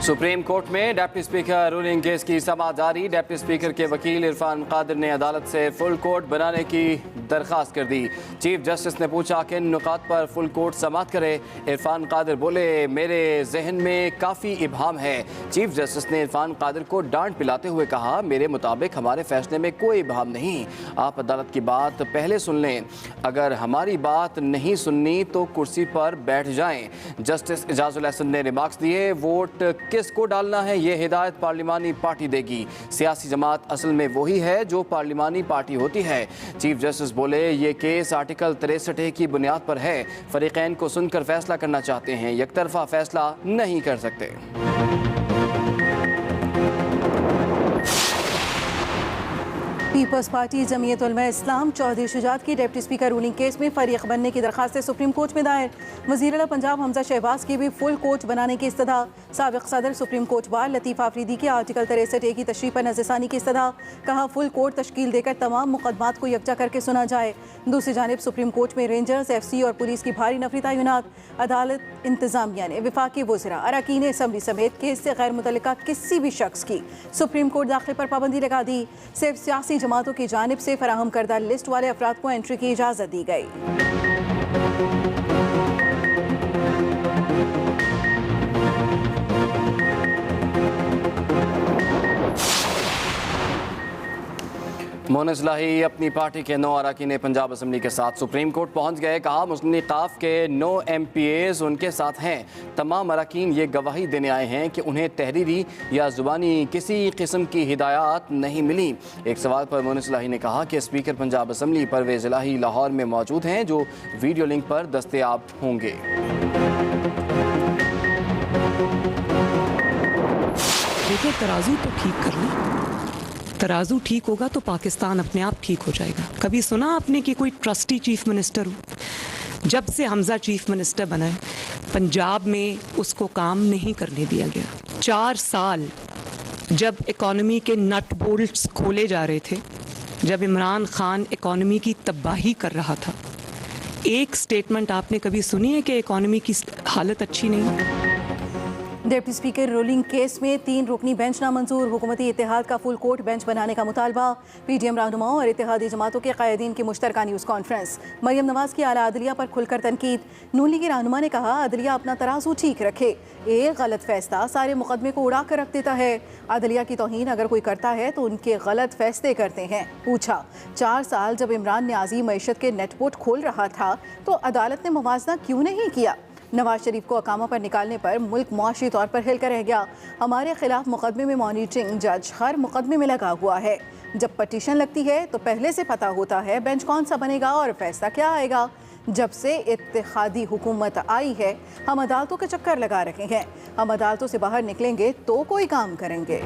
Supreme court में deputy speaker ruling case की समाअत जारी। डिप्टी स्पीकर के वकील इरफान कादिर ने अदालत से फुल कोर्ट बनाने की दरख्वास्त कर दी। चीफ जस्टिस ने पूछा किन नुकात पर फुल कोर्ट समाअत करे। इरफान कादिर बोले, मेरे जहन में काफ़ी इबहाम है। चीफ जस्टिस ने इरफान कादिर को डांट पिलाते हुए कहा, मेरे मुताबिक हमारे फैसले में कोई इबहाम नहीं, आप अदालत की बात पहले सुन लें, अगर हमारी बात नहीं सुननी तो कुर्सी पर बैठ जाएं। जस्टिस इजाजुल हसन ने रिमार्क्स दिए, वोट किस को डालना है ये हिदायत पार्लिमानी पार्टी देगी। सियासी जमात असल में वही है जो पार्लिमानी पार्टी होती है। चीफ जस्टिस बोले, ये केस आर्टिकल 63A की बुनियाद पर है, फरीकैन को सुनकर फैसला करना चाहते हैं, यकतरफा फैसला नहीं कर सकते। पीपल्स पार्टी जमीयत उलमा इस्लाम चौधरी शुजात की डिप्टी स्पीकर रूलिंग केस में फरीक बनने की दरखास्त सुप्रीम कोर्ट में दायर। वज़ीर आला पंजाब हमजा शहबाज की भी फुल कोर्ट बनाने की इस्तदा। साबिक सदर सुप्रीम कोर्ट बार लतीफ़ आफरीदी की आर्टिकल 63A की तशरीह पर नज़रसानी की इस्तदा। कहा, फुल कोर्ट तश्कील देकर तमाम मुकदमात को यकजा करके सुना जाए। दूसरी जानिब सुप्रीम कोर्ट में रेंजर्स, FC और पुलिस की भारी नफरी तैनात। अदालत इंतजामिया ने वफाकी वज़रा, अरकान असम्बली समेत केस से गैर मुतल्लिका किसी भी शख्स की सुप्रीम कोर्ट दाखिले पर पाबंदी लगा दी। सिर्फ सियासी जमातों की जानिब से फराहम करदा लिस्ट वाले अफराद को एंट्री की इजाज़त दी गई। मोहन इस्लाही अपनी पार्टी के 9 अरकान पंजाब असम्बली के साथ सुप्रीम कोर्ट पहुंच गए। कहा, मुस्लिम लीग के 9 MPAs उनके साथ हैं। तमाम अरकान ये गवाही देने आए हैं कि उन्हें तहरीरी या ज़ुबानी किसी किस्म की हिदायत नहीं मिली। एक सवाल पर मोहन इस्लाही ने कहा कि स्पीकर पंजाब असम्बली परवेज़ इलाही लाहौर में मौजूद हैं, जो वीडियो लिंक पर दस्तयाब होंगे। देखिए, तराजू तो ठीक कर ली, तराजू ठीक होगा तो पाकिस्तान अपने आप ठीक हो जाएगा। कभी सुना आपने कि कोई ट्रस्टी चीफ मिनिस्टर हो? जब से हमजा चीफ मिनिस्टर बना है, पंजाब में उसको काम नहीं करने दिया गया। 4 साल जब इकॉनमी के नट बोल्ट्स खोले जा रहे थे, जब इमरान खान इकॉनमी की तबाही कर रहा था, एक स्टेटमेंट आपने कभी सुनी है कि इकॉनमी की हालत अच्छी नहीं है? डिप्टी स्पीकर रूलिंग केस में 3 रुकनी बेंच नामंजूर। हुकूमती इत्तेहाद का फुल कोर्ट बेंच बनाने का मुतालबा। PDM रहनुमाओं और इत्तेहादी जमातों के कायदीन की मुश्तरका न्यूज़ कॉन्फ्रेंस। मरियम नवाज की आला अदलिया पर खुलकर तनकीद। नून लीगी रहनुमा ने कहा, अदलिया अपना तराजू ठीक रखे, एक गलत फैसला सारे मुकदमे को उड़ा कर रख देता है। अदलिया की तौहीन अगर कोई करता है तो उनके गलत फैसले करते हैं। पूछा, 4 साल जब इमरान न्याजी मईशत के नेटपोर्ट खोल रहा था तो अदालत ने मुवाजना क्यों नहीं किया? नवाज शरीफ को अकामा पर निकालने पर मुल्क मुआशी तौर पर हिल कर रह गया। हमारे खिलाफ मुकदमे में मॉनिटरिंग जज हर मुकदमे में लगा हुआ है। जब पटिशन लगती है तो पहले से पता होता है बेंच कौन सा बनेगा और फैसला क्या आएगा। जब से इत्तेहादी हुकूमत आई है हम अदालतों के चक्कर लगा रहे हैं। हम अदालतों से बाहर निकलेंगे तो कोई काम करेंगे।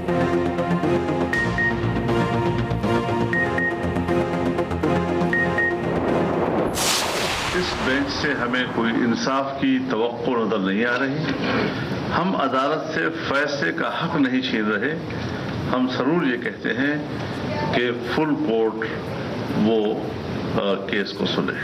इस बेंच से हमें कोई इंसाफ की तवक्को नजर नहीं आ रही। हम अदालत से फैसले का हक नहीं छीन रहे। हम जरूर ये कहते हैं कि फुल कोर्ट वो केस को सुने।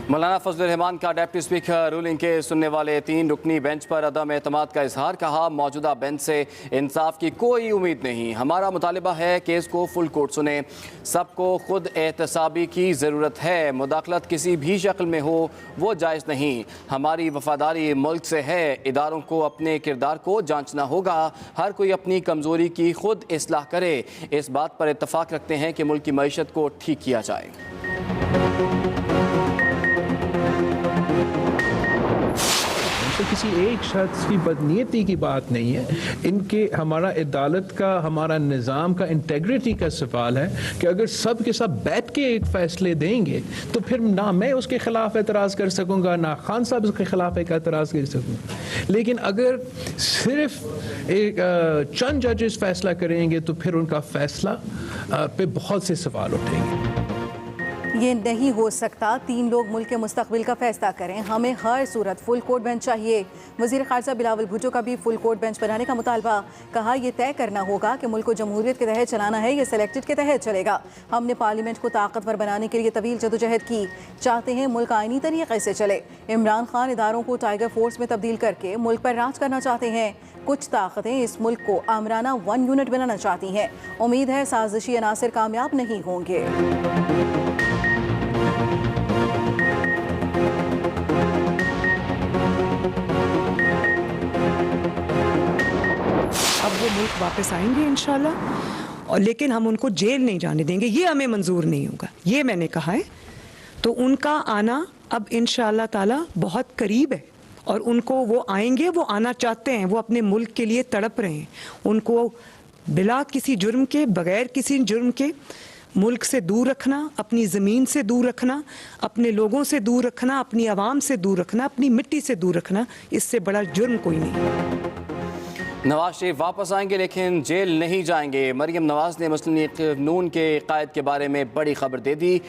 मौलाना फजलुर रहमान का डिप्टी स्पीकर रूलिंग के सुनने वाले 3 रुकनी बेंच पर अदम एतमाद का इजहार। कहा, मौजूदा बेंच से इंसाफ की कोई उम्मीद नहीं। हमारा मुतालिबा है केस को फुल कोर्ट सुने। सबको खुद एहतसाबी की ज़रूरत है। मुदाखलत किसी भी शक्ल में हो वो जायज़ नहीं। हमारी वफादारी मुल्क से है। इदारों को अपने किरदार को जांचना होगा। हर कोई अपनी कमज़ोरी की खुद इस्लाह करे। इस बात पर इत्तफाक रखते हैं कि मुल्क की मईशत को ठीक किया जाए। तो किसी एक शख्स की बदनीयती की बात नहीं है। इनके हमारा अदालत का, हमारा निज़ाम का इंटेग्रिटी का सवाल है कि अगर सब के सब बैठ के एक फ़ैसले देंगे तो फिर ना मैं उसके ख़िलाफ़ एतराज़ कर सकूँगा, ना खान साहब उसके ख़िलाफ़ एक एतराज़ कर सकूँगा। लेकिन अगर सिर्फ एक चंद जजेस फ़ैसला करेंगे तो फिर उनका फ़ैसला पे बहुत से सवाल उठेंगे। ये नहीं हो सकता। 3 लोग मुल्क के मुस्तकबिल का फैसला करें। हमें हर सूरत फुल कोर्ट बेंच चाहिए। वज़ीर ख़ारजा बिलावल भुट्टो का भी फुल कोर्ट बेंच बनाने का मुतालबा। कहा यह तय करना होगा कि मुल्क को जमहूरियत के तहत चलाना है या सिलेक्टेड के तहत चलेगा। हमने पार्लियामेंट को ताकतवर बनाने के लिए तवील जदोजहद की। चाहते हैं मुल्क आईनी तरीके से चले। इमरान खान इदारों को टाइगर फोर्स में तब्दील करके मुल्क पर राज करना चाहते हैं। कुछ ताकतें इस मुल्क को आमराना 1 यूनिट बनाना चाहती हैं। उम्मीद है साजिशी अनासिर कामयाब नहीं होंगे। अब वो मुल्क वापस आएंगे इंशाल्लाह, और लेकिन हम उनको जेल नहीं जाने देंगे, ये हमें मंजूर नहीं होगा, ये मैंने कहा है। तो उनका आना अब इंशाल्लाह ताला बहुत करीब है, और उनको वो आएंगे, वो आना चाहते हैं, वो अपने मुल्क के लिए तड़प रहे हैं। उनको बिला किसी जुर्म के, बगैर किसी जुर्म के मुल्क से दूर रखना, अपनी ज़मीन से दूर रखना, अपने लोगों से दूर रखना, अपनी आवाम से दूर रखना, अपनी मिट्टी से दूर रखना, इससे बड़ा जुर्म कोई नहीं। नवाज शरीफ वापस आएंगे लेकिन जेल नहीं जाएंगे। मरियम नवाज ने मुस्लिम लीग नून के कायद के बारे में बड़ी खबर दे दी।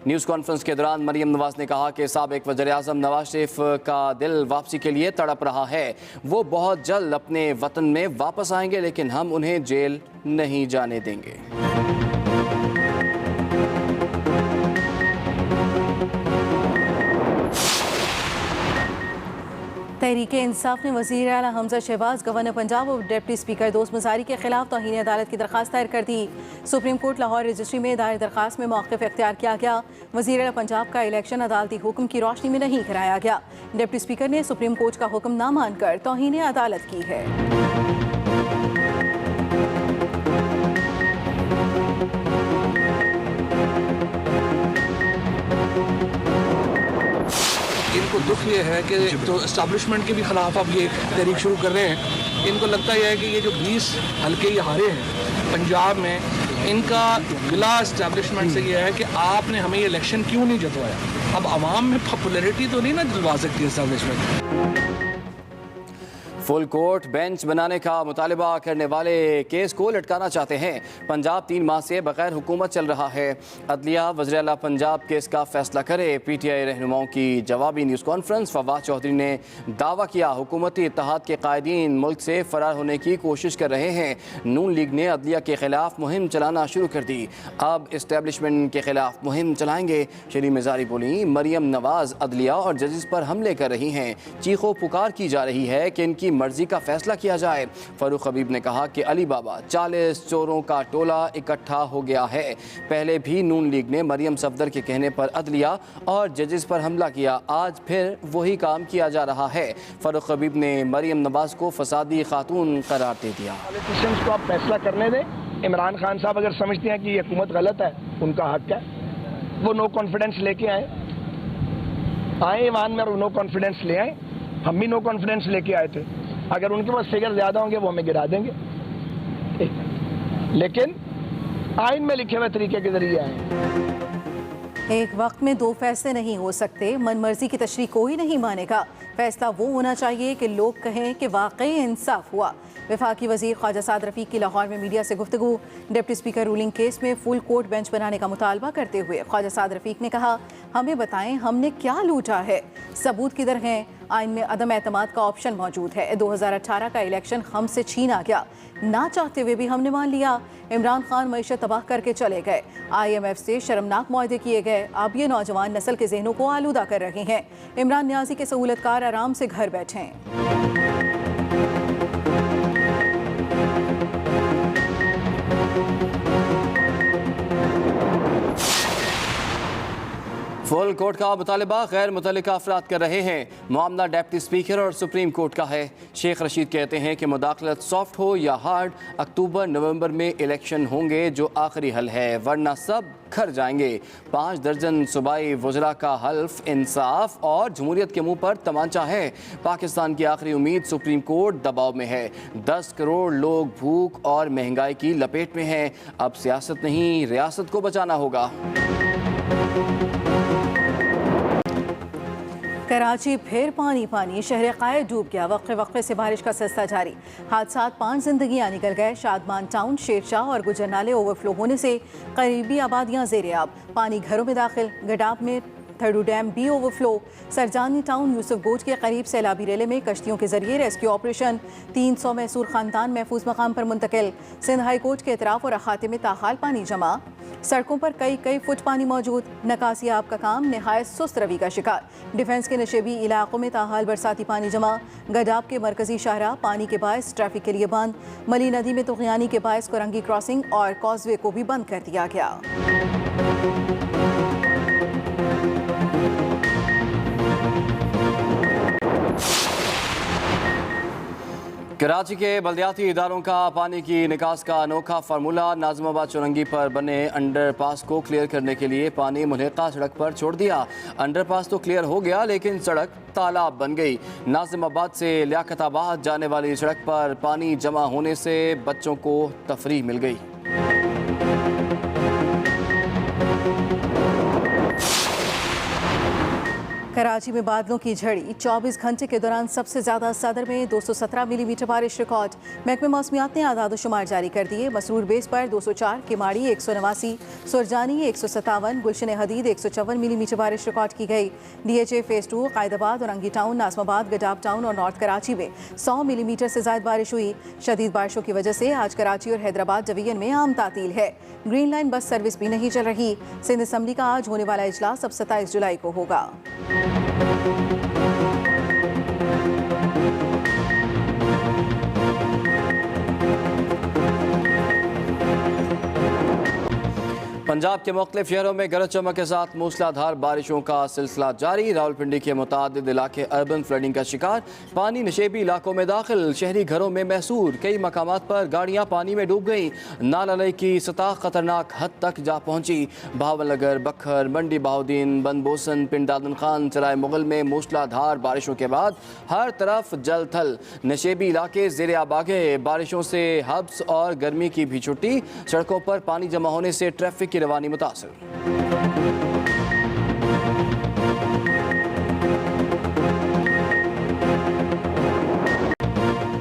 न्यूज़ कॉन्फ्रेंस के दौरान मरियम नवाज ने कहा कि साबिक वज़ीर-ए-आज़म नवाज शरीफ का दिल वापसी के लिए तड़प रहा है। वो बहुत जल्द अपने वतन में वापस आएंगे लेकिन हम उन्हें जेल नहीं जाने देंगे। तहरीक इंसाफ ने वज़ीर आला हमजा शहबाज, गवर्नर पंजाब और डिप्टी स्पीकर दोस्त मुज़ारी के खिलाफ तौहीन अदालत की दरख्वास्त दायर कर दी। सुप्रीम कोर्ट लाहौर रजिस्ट्री में दायर दरख्वास्त में मौक़िफ़ इख्तियार किया गया। वज़ीर आला पंजाब का इलेक्शन अदालती हुक्म की रोशनी में नहीं कराया गया। डिप्टी स्पीकर ने सुप्रीम कोर्ट का हुक्म ना मानकर तौहीन अदालत की है। इनको दुख ये है कि जो इस्टेब्लिशमेंट के भी खिलाफ अब ये तहरीक शुरू कर रहे हैं, इनको लगता यह है कि ये जो 20 हल्के ये हारे हैं पंजाब में, इनका गिला इस्टेब्लिशमेंट से ये है कि आपने हमें ये इलेक्शन क्यों नहीं जितवाया। अब आवाम में पॉपुलैरिटी तो नहीं ना दिलवा सकती इस्टेब्लिशमेंट। फुल कोर्ट बेंच बनाने का मुतालबा करने वाले केस को लटकाना चाहते हैं। पंजाब 3 माह से बगैर हुकूमत चल रहा है। अदलिया वज़ीर आला पंजाब केस का फैसला करे। PTI रहनुमाओं की जवाबी न्यूज़ कॉन्फ्रेंस। फवाद चौधरी ने दावा किया हुकूमती इत्तेहाद के कायदीन मुल्क से फ़रार होने की कोशिश कर रहे हैं। नून लीग ने अदलिया के खिलाफ मुहिम चलाना शुरू कर दी। अब इस्टेब्लिशमेंट के खिलाफ मुहिम चलाएंगे। शरी मिजारी बोली, मरियम नवाज अदलिया और जजेस पर हमले कर रही हैं। चीखो पुकार की जा रही है कि इनकी मर्जी का फैसला किया जाए। फारूक हबीब ने कहा कि अली बाबा 40 चोरों का टोला इकट्ठा हो गया है। पहले भी नून लीग ने मरियम सफदर के कहने पर अदलिया और जजेस पर हमला किया, आज फिर वही काम किया जा रहा है। फारूक हबीब ने मरियम नवाज को फसादी खातून करार दे दिया। पॉलिटिशियंस को आप फैसला करने दें। इमरान खान साहब अगर समझते हैं कि ये हुकूमत गलत है, उनका हक है, वो नो कॉन्फिडेंस लेके आए ईमान में, और नो कॉन्फिडेंस ले आए। हम भी नो कॉन्फिडेंस लेके आए थे। अगर उनके पास फिगर ज्यादा होंगे वो हमें गिरा देंगे, लेकिन आइन में लिखे हुए तरीके के जरिए आए। एक वक्त में 2 फैसले नहीं हो सकते। मनमर्जी की तशरीह कोई नहीं मानेगा। फैसला वो होना चाहिए कि लोग कहें कि वाकई इंसाफ हुआ। वफाकी वज़ीर ख्वाजा साद रफ़ीक की लाहौर में मीडिया से गुफ्तगू। डिप्टी स्पीकर रूलिंग केस में फुल कोर्ट बेंच बनाने का मुतालबा करते हुए ख्वाजा साद रफ़ीक ने कहा, हमें बताएं हमने क्या लूटा है, सबूत किधर हैं। आइन में अदम एतमाद का ऑप्शन मौजूद है। 2018 का इलेक्शन हमसे छीना गया, ना चाहते हुए भी हमने मान लिया। इमरान खान मईशत तबाह करके चले गए। IMF से शर्मनाक मुआहदे किए गए। अब ये नौजवान नस्ल के जहनों को आलूदा कर रहे हैं। इमरान न्याजी के सहूलतकार आराम से घर बैठें। फुल कोर्ट का मुतालबा गैर मुतल्लिका अफराद कर रहे हैं। मामला डिप्टी स्पीकर और सुप्रीम कोर्ट का है। शेख रशीद कहते हैं कि मुदाखलत सॉफ्ट हो या हार्ड, अक्टूबर नवंबर में इलेक्शन होंगे जो आखिरी हल है, वरना सब घर जाएंगे। 5 दर्जन सूबाई वज़रा का हल्फ, इंसाफ और जमहूरियत के मुंह पर तमांचा है। पाकिस्तान की आखिरी उम्मीद सुप्रीम कोर्ट दबाव में है। 10 करोड़ लोग भूख और महंगाई की लपेट में हैं। अब सियासत नहीं, रियासत को बचाना होगा। कराची फिर पानी पानी, शहर कायद डूब गया। वक्फे वक्फे से बारिश का सिलसिला जारी। हादसात 5 जिंदगियां निकल गए। शादमान टाउन, शेरशाह और गुजर नाले ओवरफ्लो होने से करीबी आबादियां जेर-ए-आब। पानी घरों में दाखिल। गडाप में थर्डू डैम भी ओवरफ्लो। सरजानी टाउन यूसुफ गोट के करीब सैलाबी रेले में कश्तियों के जरिए रेस्क्यू ऑपरेशन। 300 मैसूर खानदान महफूज मकाम पर मुंतकिल। सिंध हाई कोर्ट के इतराफ और अखाते में ताहाल पानी जमा। सड़कों पर कई फुट पानी मौजूद। नकासी आब का काम नहायत सुस्त रवि का शिकार। डिफेंस के नशेबी इलाकों में ताहाल बरसाती पानी जमा। गडाब के मरकजी शाहरा पानी के बायस ट्रैफिक के लिए बंद। मली नदी में तुगयानी के बायस कोरंगी क्रॉसिंग और कॉजवे को भी बंद कर दिया गया। कराची के बल्दियाती इदारों का पानी की निकास का अनोखा फार्मूला। नाज़िमाबाद चौरंगी पर बने अंडरपास को क्लियर करने के लिए पानी मुल्हिका सड़क पर छोड़ दिया। अंडरपास तो क्लियर हो गया लेकिन सड़क तालाब बन गई। नाज़िमाबाद से लियाकताबाद जाने वाली सड़क पर पानी जमा होने से बच्चों को तफरीह मिल गई। कराची में बादलों की झड़ी। 24 घंटे के दौरान सबसे ज्यादा सदर में 217 मिलीमीटर बारिश रिकॉर्ड। महकमे मौसमियात ने आदाद शुमार जारी कर दिए। मसरूर बेस पर 204, किमाड़ी 189, सुरजानी 157, गुलशन हदीद 154 मिलीमीटर बारिश रिकॉर्ड की गई। DHA phase 2 Quaidabad, Orangi town, Nazimabad, Gadap town और नॉर्थ कराची में 100 मिलीमीटर से ज्यादा बारिश हुई। शदीद बारिशों की वजह से आज कराची और हैदराबाद डिवीजन में आम तातील है। ग्रीन लाइन बस सर्विस भी नहीं चल रही। सिंध असम्बली का आज होने वाला इजलास अब 27 जुलाई को होगा। पंजाब के मुख्तलिफ शहरों में गरज चमक के साथ मूसलाधार बारिशों का सिलसिला जारी। रावलपिंडी के मुतादिद इलाके अर्बन फ्लडिंग का शिकार। पानी नशेबी इलाकों में दाखिल। शहरी घरों में महसूर। कई मकामात पर गाड़ियां पानी में डूब गईं। नाला की सतह खतरनाक हद तक जा पहुंची। भावलनगर, बखर, मंडी बहाउद्दीन, बनबोसन, पिंड दादन खान, सराय मुगल में मूसलाधार बारिशों के बाद हर तरफ जल थल। नशेबी इलाके ज़ेरे आब आ गए। बारिशों से हब्स और गर्मी की भी छुट्टी। सड़कों पर पानी जमा होने से ट्रैफिक की रवानी मुतासिर।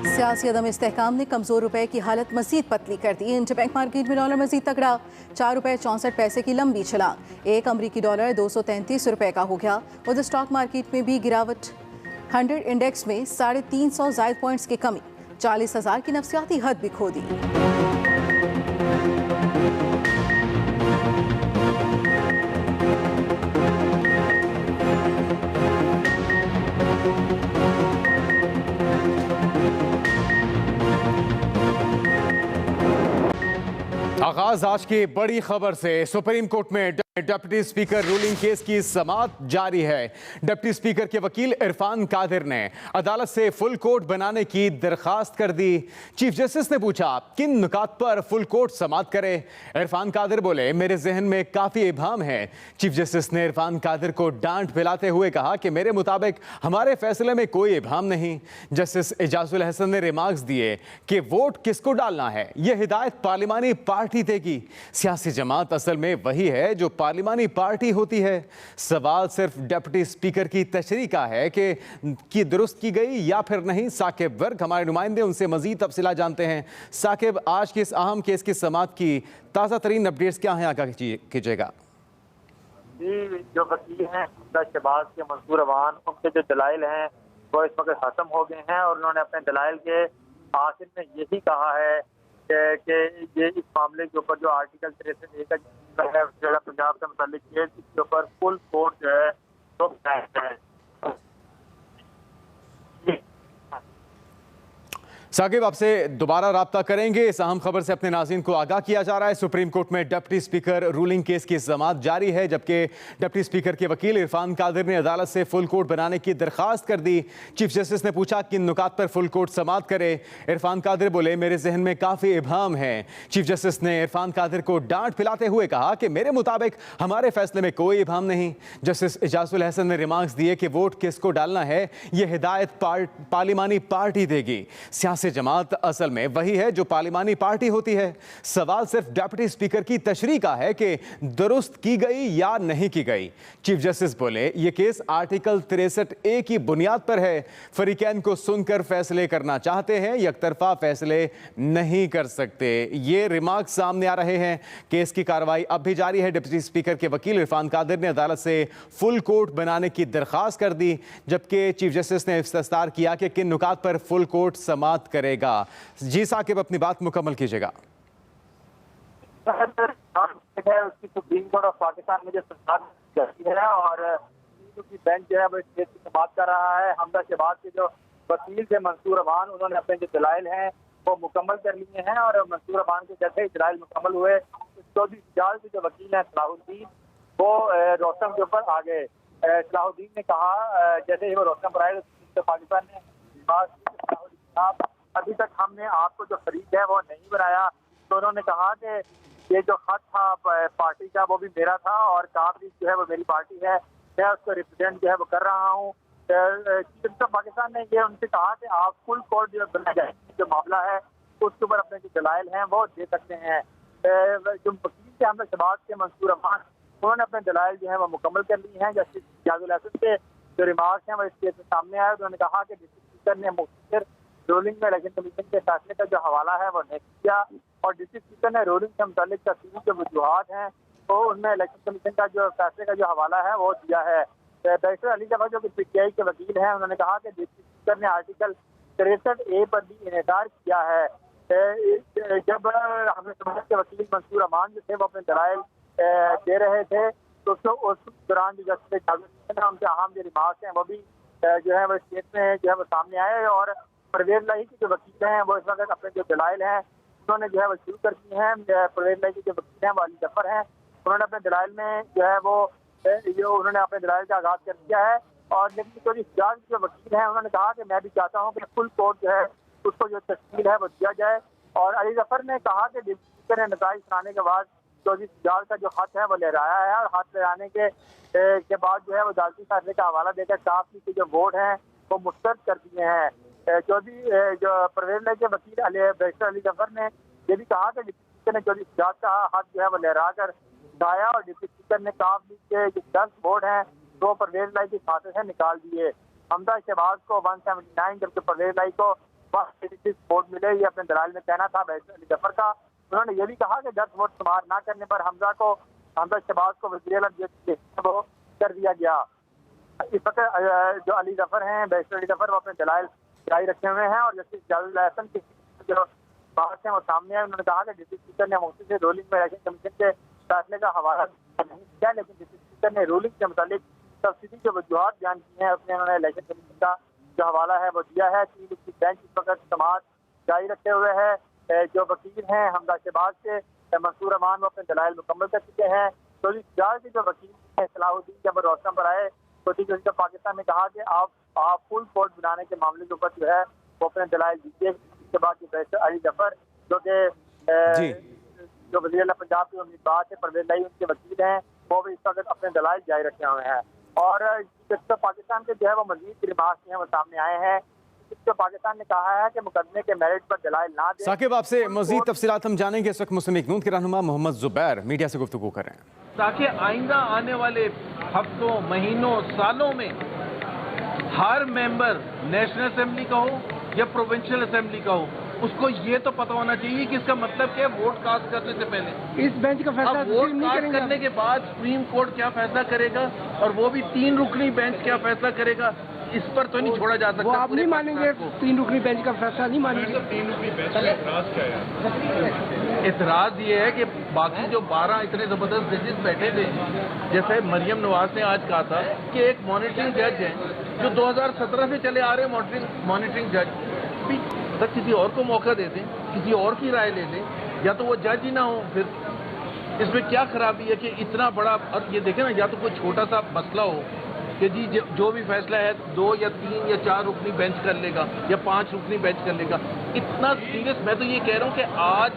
सियासी अदम इस्तेहकाम ने कमजोर रुपए की हालत मजीद पतली कर दी। इंटरबैंक मार्केट में डॉलर मजीद तगड़ा। 4 रुपए 64 पैसे की लंबी छलांग। एक अमरीकी डॉलर 233 रुपए का हो गया। उधर स्टॉक मार्केट में भी गिरावट। 100 इंडेक्स में 350 जायद पॉइंट्स की कमी। 40,000 की नफसियाती हद भी खो दी। आगाज आज की बड़ी खबर से। सुप्रीम कोर्ट में डिप्टी स्पीकर रूलिंग केस की समाअत जारी है। डिप्टी स्पीकर के वकील इरफान कादिर ने अदालत से फुल कोर्ट बनाने की दरखास्त कर दी। चीफ जस्टिस ने पूछा किन नुकात पर फुल कोर्ट समाअत करे। इरफान कादिर बोले मेरे जहन में काफी इबाम है। चीफ जस्टिस ने इरफान कादिर को डांट पिलाते हुए कहा कि मेरे मुताबिक हमारे फैसले में कोई इबाम नहीं। जस्टिस एजाजुल हसन ने रिमार्क्स दिए कि वोट किसको डालना है यह हिदायत पार्लिमानी पार्टी देगी। सियासी जमात असल में वही है जो पार्लिमानी पार्टी होती है। सवाल सिर्फ डिप्टी स्पीकर की तशरीह का है कि दुरुस्त की गई या फिर नहीं। साकिब वर्क हमारे नुमाइंदे उनसे मजीद तफसीला जानते हैं। साकिब, आज के इस अहम केस की समाअत की ताज़ा तरीन अपडेट्स क्या हैं आगाह कीजिएगा। जी, जो वकील हैं शहबाज के मंसूर अवान, उनके जो दलाइल हैं वो इस वक्त खत्म हो गए हैं और उन्होंने अपने दलाइल के आखिर में यही कहा है कि ये इस मामले के ऊपर जो आर्टिकल 63A का है पंजाब से मुताल्लिक केस, इसके ऊपर फुल कोर्ट जो है तो है। साकिब, आपसे दोबारा राब्ता करेंगे। इस अहम खबर से अपने नाज़रीन को आगाह किया जा रहा है। सुप्रीम कोर्ट में डिप्टी स्पीकर रूलिंग केस की समाअत जारी है, जबकि डिप्टी स्पीकर के वकील इरफान कादिर ने अदालत से फुल कोर्ट बनाने की दरखास्त कर दी। चीफ जस्टिस ने पूछा किन नुकात पर फुल कोर्ट समाअत करे। इरफान कादिर बोले मेरे जहन में काफ़ी इबाम है। चीफ जस्टिस ने इरफान कादिर को डांट पिलाते हुए कहा कि मेरे मुताबिक हमारे फैसले में कोई इबाम नहीं। जस्टिस एजाजुल हसन ने रिमार्क्स दिए कि वोट किसको डालना है यह हिदायत पार्लिमानी पार्टी देगी। सियासी जमात असल में वही है जो पार्लिमानी पार्टी होती है। सवाल सिर्फ डिप्टी स्पीकर की तशरीह का है कि दुरुस्त की गई या नहीं की गई। चीफ जस्टिस बोले ये केस आर्टिकल 63A की बुनियाद पर है। फरीकैन को सुनकर फैसले करना चाहते हैं, यकतरफा फैसले नहीं कर सकते। ये रिमार्क सामने आ रहे हैं। केस की कार्रवाई अब भी जारी है। डिप्टी स्पीकर के वकील इरफान कादिर ने अदालत से फुल कोर्ट बनाने की दरख्वास्त कर दी, जबकि चीफ जस्टिस ने इफ्तिसार किया कि किन नुकात पर फुल कोर्ट समाअत करेगा। जी साकिब, अपनी बात मुकम्मल कीजिएगा। उसकी सुप्रीम कोर्ट ऑफ पाकिस्तान में जो करती है और की बेंच जो है वो इस केस की समाअत कर रहा है। हमजा शहबाज के जो वकील थे मंसूर अमान, उन्होंने अपने जो दलाइल हैं वो मुकम्मल कर लिए हैं और मंसूर अमान के जैसे ही दलाइल मुकम्मल हुए चौधरी सिजाल के जो वकील हैं सलाहुद्दीन, वो रोस्तम के ऊपर आ गए। सलाहुद्दीन ने कहा जैसे ही वो रोस्तम पर आए तो पाकिस्तान ने अभी तक हमने आपको जो फरीक है वो नहीं बनाया। तो उन्होंने कहा कि ये जो खत था पार्टी का वो भी मेरा था और काफ लीग जो है वो मेरी पार्टी है, मैं उसको रिप्रेजेंट जो है वो कर रहा हूँ। चीफ ऑफ पाकिस्तान ने ये उनसे कहा कि आप फुल कोर्ट जो बना जाए, जो मामला है उसके ऊपर अपने जो दलाइल हैं वो दे सकते हैं। जो वकील थे हमजा शहबाज के मंसूर अमान, उन्होंने अपने दलाइल जो है वो मुकम्मल कर ली हैं। जस्टिस जाजुल हसन के जो रिमार्क्स हैं वो इस केस में सामने आए। उन्होंने कहा कि डिप्टी स्पीकर ने मुख्तर रूलिंग में इलेक्शन कमीशन के फैसले का जो हवाला है वो नहीं किया और डिप्टी स्पीकर ने रूलिंग से मुतालिक तफसीली जो वजूहात हैं तो उनमें इलेक्शन कमीशन का जो फैसले का जो हवाला है वो दिया है। बैरिस्टर अली जफर जो कि PTI के वकील हैं, उन्होंने कहा कि डिप्टी स्पीकर ने आर्टिकल 63A पर भी इनकार किया है। जब हमने समाज के वकील मंसूर अमान जो थे वो अपने दलाइल दे रहे थे तो उस दौरान जो जस्टिस जावेद उनके अहम जो रिमार्क्स हैं वो भी जो है वो इस केस में जो है वो सामने आए और परवेज लाही के जो वकील हैं वो इस वक्त अपने जो दलाइल हैं उन्होंने जो है वो शुरू कर दिए हैं। परवेज लाही के जो वकील हैं वो अली जफर हैं, उन्होंने अपने दलाइल में जो है वो उन्होंने अपने दलाइल का आगाज कर दिया है। और लेकिन चौधरी सिजाल के जो वकील हैं उन्होंने कहा कि मैं भी चाहता हूँ कि फुल कोर्ट जो है उसको जो तश्कील है वो दिया जाए। और अली जफर ने कहा कि डिप्टी स्पीकर ने नताइज सुनाने के बाद चौधरी सिजाल का जो खत है वो लहराया है और खत लहराने के बाद जो है वो अदालती फैसले का हवाला देकर काफी के जो वोट हैं वो मुस्तरद कर दिए हैं। चौधरी जो परवेज लाही के वकील बैरिस्टर अली जफर ने ये भी कहा कि डिप्टी स्पीकर ने चौधरी सिजाल का हाथ जो है वो लहरा कर दिखाया और डिप्टी स्पीकर ने काफी के जो 10 वोट हैं वो परवेज लाही के खाते से निकाल दिए। हमजा शहबाज को 179 जबकि परवेज लाही को 186 वोट मिले। ये अपने दलाइल में कहना था बैरिस्टर अली जफर का। उन्होंने ये भी कहा कि 10 वोट शुमार न करने पर हमजा शहबाज को वज़ीर-ए-आज़म वो कर दिया गया। इस वक्त जो अली जफर हैं, बैरिस्टर अली जफर, वो अपने दलाइल जारी रखे हुए हैं और जस्टिस जाजुल हसन के जो बात है वो सामने है। उन्होंने कहा कि डिप्टी स्पीकर ने मुफ्ती से रूलिंग में इलेक्शन कमीशन के फैसले का हवाला नहीं किया, लेकिन डिप्टी स्पीकर ने रूलिंग के मुतालिक तफसीली जो वजूहात बयान की हैं उसमें उन्होंने इलेक्शन कमीशन का जो हवाला है वो दिया है। चीफ उसकी बेंच इस वक्त समाअत जारी रखे हुए है। जो वकील हैं हमजा शहबाज के मंसूर अमान वो अपने दलाइल मुकम्मल कर चुके हैं। चौधरी सिजाल के जो वकील हैं सलाहुद्दीन जब रोस्तम पर आए तो चीफ जस्टिस पाकिस्तान ने कहा कि आप फुल कोर्ट बनाने के मामले के ऊपर जो है वो अपने दलाइल दीजिए। इसके बाद बैरिस्टर अली जफर जो कि जो वज़ीर पंजाब के उम्मीदवार थे परवेज लाही उनके वकील हैं वो भी इस वक्त अपने दलाइल जारी रखे हुए हैं। और जस्टिस पाकिस्तान के जो है वो मजीद रिमार्क्स हैं वो सामने आए हैं। तो पाकिस्तान ने कहा है कि मुकदमे के मेरिट पर दलाइल ना दें। साकिब, आपसे मजीद तफसीलात हम जानेंगे। इस वक्त मुस्लिम लीग नून के रहनुमा मोहम्मद जुबैर मीडिया से गुफ्तगू कर रहे हैं ताकि आइंदा आने वाले हफ्तों, महीनों, सालों में हर मेंबर नेशनल असेंबली का हो या प्रोविंशियल असेंबली का हो उसको ये तो पता होना चाहिए कि इसका मतलब क्या है वोट कास्ट करने से पहले। इस बेंच का फैसला वोट कास्ट करने के बाद सुप्रीम कोर्ट क्या फैसला करेगा और वो भी 3 रुकनी बेंच क्या फैसला करेगा, इस पर तो नहीं छोड़ा जा सकता। वो आप नहीं मानेंगे 3 रुकनी बेंच का फैसला नहीं मानेंगे। 3 रुकनी बेंच का एतराज क्या है? एतराज ये है कि बाकी जो 12 इतने जबरदस्त जजेस बैठे थे, जैसे मरियम नवाज ने आज कहा था कि एक मॉनिटरिंग जज है जो 2017 से चले आ रहे हैं मॉनिटरिंग जज, तो किसी और को मौका दे दें, किसी और की राय ले लें, या तो वो जज ही ना हो। फिर इसमें क्या खराबी है कि इतना बड़ा, और ये देखें ना, या तो कोई छोटा सा मसला हो कि जी जो भी फैसला है 2 या 3 या 4 रुकनी बेंच कर लेगा या 5 रुकनी बेंच कर लेगा। इतना सीरियस, मैं तो ये कह रहा हूँ कि आज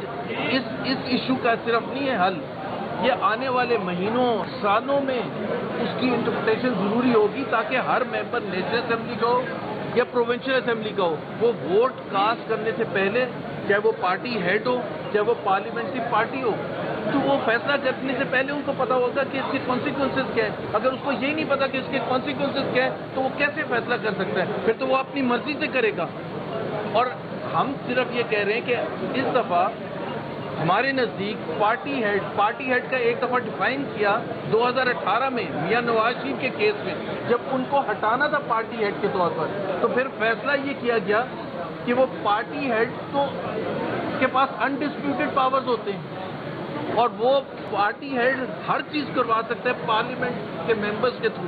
इस इशू का सिर्फ नहीं है हल, ये आने वाले महीनों, सालों में उसकी इंटरप्रिटेशन जरूरी होगी ताकि हर मेंबर नेशनल असेंबली को या प्रोविंशियल असेंबली का हो, वो वोट कास्ट करने से पहले, चाहे वो पार्टी हेड हो, चाहे वो पार्लियामेंट्री पार्टी हो, तो वो फैसला करने से पहले उनको पता होगा कि इसके कॉन्सिक्वेंसेस क्या है। अगर उसको यही नहीं पता कि इसके कॉन्सिक्वेंसेस क्या है, तो वो कैसे फैसला कर सकता है? फिर तो वो अपनी मर्जी से करेगा। और हम सिर्फ ये कह रहे हैं कि इस दफ़ा हमारे नज़दीक पार्टी हेड का एक दफ़ा डिफाइन किया 2018 में मियां नवाज शरीफ के केस में, जब उनको हटाना था पार्टी हेड के तौर पर, तो फिर फैसला ये किया गया कि वो पार्टी हेड तो के पास अनडिस्प्यूटेड पावर्स होते हैं और वो पार्टी हेड हर चीज़ करवा सकता है पार्लियामेंट के मेंबर्स के थ्रू।